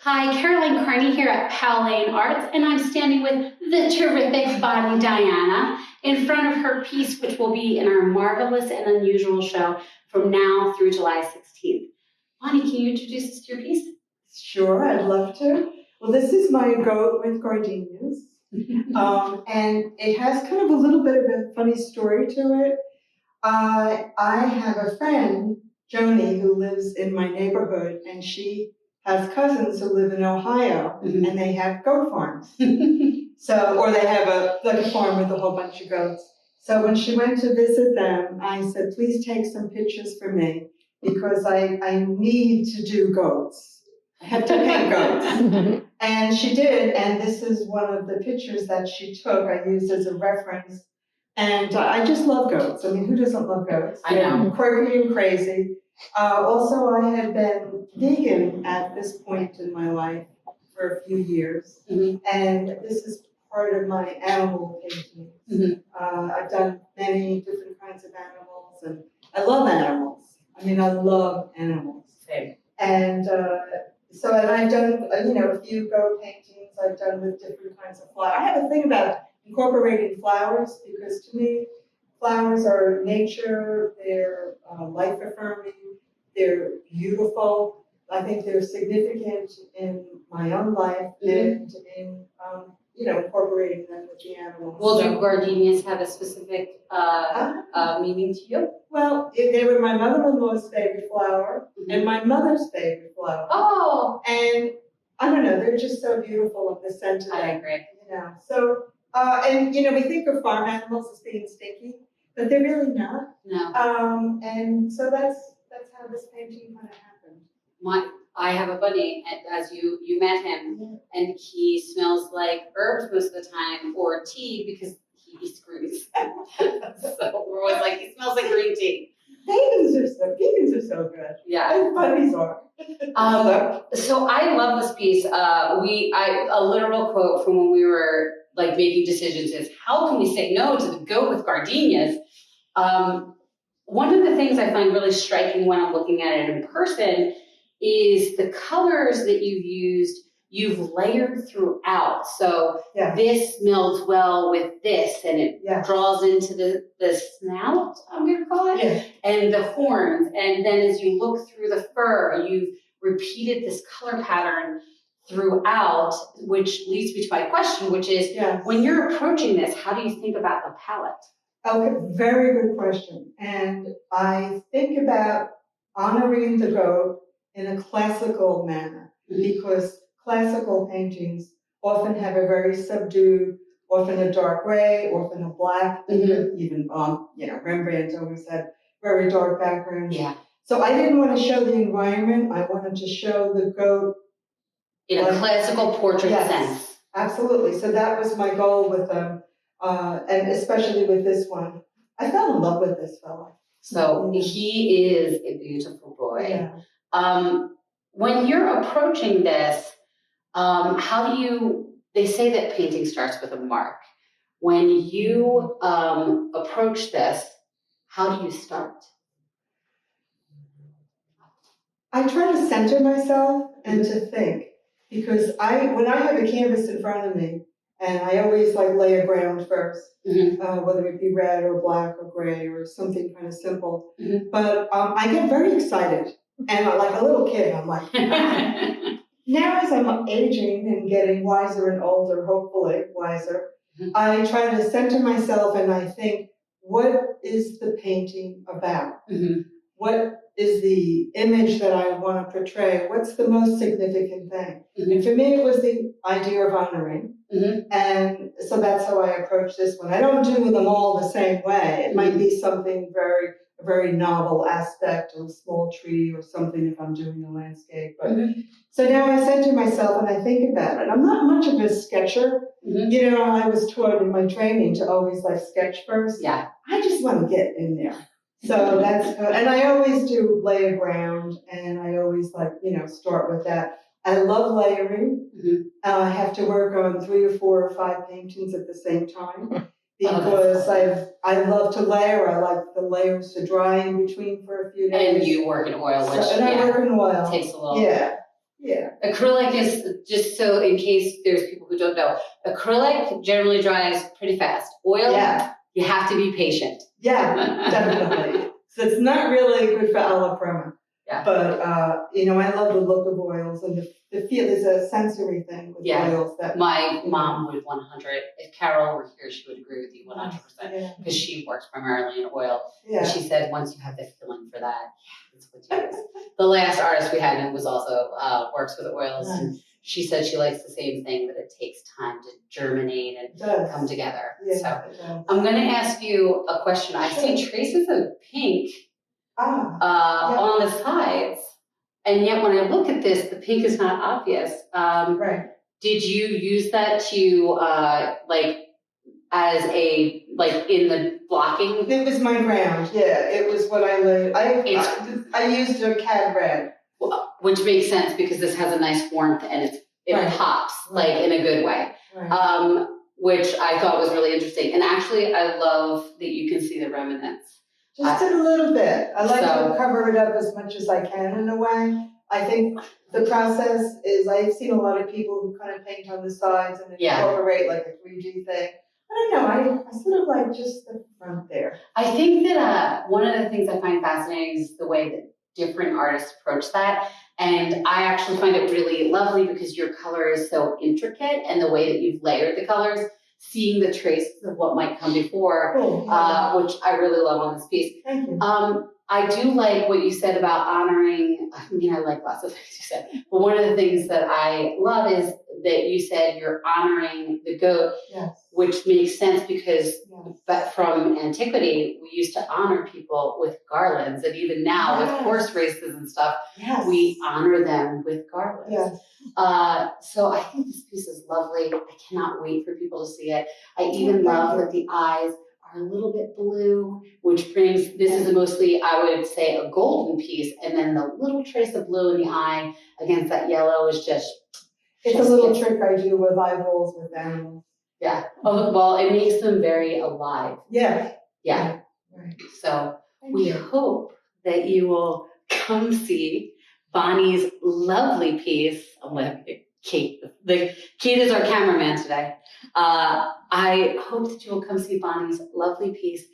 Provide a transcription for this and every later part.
Hi, Caroline Kearney here at Powell Arts, and I'm standing with the terrific Bonnie Diana in front of her piece, which will be in our Marvelous and Unusual show from now through July 16th. Bonnie, can you introduce us to your piece? Sure, I'd love to. Well, this is my goat with gardenias, and it has kind of a little bit of a funny story to it. I have a friend, Joni, who lives in my neighborhood, and she has cousins who live in Ohio, and they have goat farms. Or they have a farm with a whole bunch of goats. So when she went to visit them, I said, please take some pictures for me because I need to do goats. I have to paint goats. And she did, and this is one of the pictures that she took. I used as a reference. And I just love goats. I mean, who doesn't love goats? I know. They're quirky and crazy. Also, I had been vegan at this point in my life for a few years. And this is part of my animal painting. I've done many different kinds of animals, and I love animals. I mean, I love animals. Same. And and I've done, a few goat paintings I've done with different kinds of flowers. I have a thing about incorporating flowers because to me, flowers are nature, they're life-affirming, they're beautiful. I think they're significant in my own life and in, incorporating them with the animals. Well, do gardenias have a specific meaning to you? Well, they were my mother-in-law's favorite flower and my mother's favorite flower. Oh! And I don't know, they're just so beautiful in the scent of them. I agree. So, we think of farm animals as being stinky, but they're really not. No. And so that's how this painting kind of happened. I have a buddy, as you met him, and he smells like herbs most of the time, or tea, because he eats greens. So we're always like, he smells like green tea. Vegans are so good. Yeah. And buddies are. So I love this piece. A literal quote from when we were like making decisions is, how can we say no to the goat with gardenias? One of the things I find really striking when I'm looking at it in person is the colors that you've layered throughout. So this melds well with this, and it draws into the snout, I'm going to call it, and the horns. And then as you look through the fur, you've repeated this color pattern throughout, which leads me to my question, which is, when you're approaching this, how do you think about the palette? Okay, very good question. And I think about honoring the goat in a classical manner, because classical paintings often have a very subdued, often a dark gray, often a black, even Rembrandt always had very dark backgrounds. Yeah. So I didn't want to show the environment, I wanted to show the goat in a classical portrait sense. Absolutely. So that was my goal with them, and especially with this one. I fell in love with this fella. So he is a beautiful boy. Yeah. When you're approaching this, they say that painting starts with a mark. When you approach this, how do you start? I try to center myself and to think, because when I have a canvas in front of me, and I always lay a ground first, whether it be red or black or gray or something kind of simple. But I get very excited, and like a little kid, I'm like, now as I'm aging and getting wiser and older, hopefully wiser, I try to center myself and I think, what is the painting about? What is the image that I want to portray? What's the most significant thing? And for me, it was the idea of honoring. And so that's how I approach this one. I don't do them all the same way. It might be something a very novel aspect, or a small tree or something if I'm doing a landscape. But so now I center myself and I think about it. I'm not much of a sketcher. I was taught in my training to always sketch first. Yeah. I just want to get in there. So that's good. And I always do lay a ground, and I always start with that. I love layering. I have to work on 3 or 4 or 5 paintings at the same time because I love to layer. I like the layers to dry in between for a few days. And you work in oil, which I work in oil. Takes a little. Yeah. Yeah. Acrylic is, just so in case there's people who don't know, acrylic generally dries pretty fast. Oil, Yeah. you have to be patient. Yeah, definitely. So it's not really good for alla prima. Yeah. But, I love the look of oils and the feel. There's a sensory thing with oils that. My mom would 100, if Carol were here, she would agree with you 100%, because she works primarily in oil. Yeah. And she said once you have the feeling for that, it's what you use. The last artist we had was also works with oils, and she said she likes the same thing, that it takes time to germinate and come together. Yeah, so I'm going to ask you a question. I see traces of pink on the sides, and yet when I look at this, the pink is not obvious. Right. Did you use that to as a in the blocking? It was my ground. Yeah, it was what I laid. I used a cad red, which makes sense because this has a nice warmth and it pops in a good way. Right. Which I thought was really interesting. And actually, I love that you can see the remnants. Just a little bit. I like to cover it up as much as I can in a way. I think the process is, I've seen a lot of people who kind of paint on the sides and incorporate like a 3D thing. I don't know, I sort of like just the front there. I think that one of the things I find fascinating is the way that different artists approach that. And I actually find it really lovely because your color is so intricate, and the way that you've layered the colors, seeing the traces of what might come before, which I really love on this piece. Thank you. I do like what you said about honoring, I like lots of things you said, but one of the things that I love is that you said you're honoring the goat, which makes sense because but from antiquity, we used to honor people with garlands, and even now with horse races and stuff, we honor them with garlands. So I think this piece is lovely. I cannot wait for people to see it. I even love that the eyes are a little bit blue, which brings, this is mostly, I would say, a golden piece, and then the little trace of blue in the eye against that yellow is just... It's a little trick I do with eyeballs with animals. Yeah. Oh, well, it makes them very alive. Yeah. Yeah. Right. So we hope that you will come see Bonnie's lovely piece. I'm going to Kate. Kate is our cameraman today. I hope that you will come see Bonnie's lovely piece,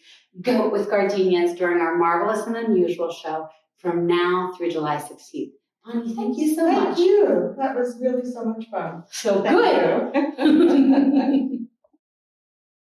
Goat with Gardenias, during our Marvelous and Unusual show from now through July 16th. Bonnie, thank you so much. Thank you. That was really so much fun. So good.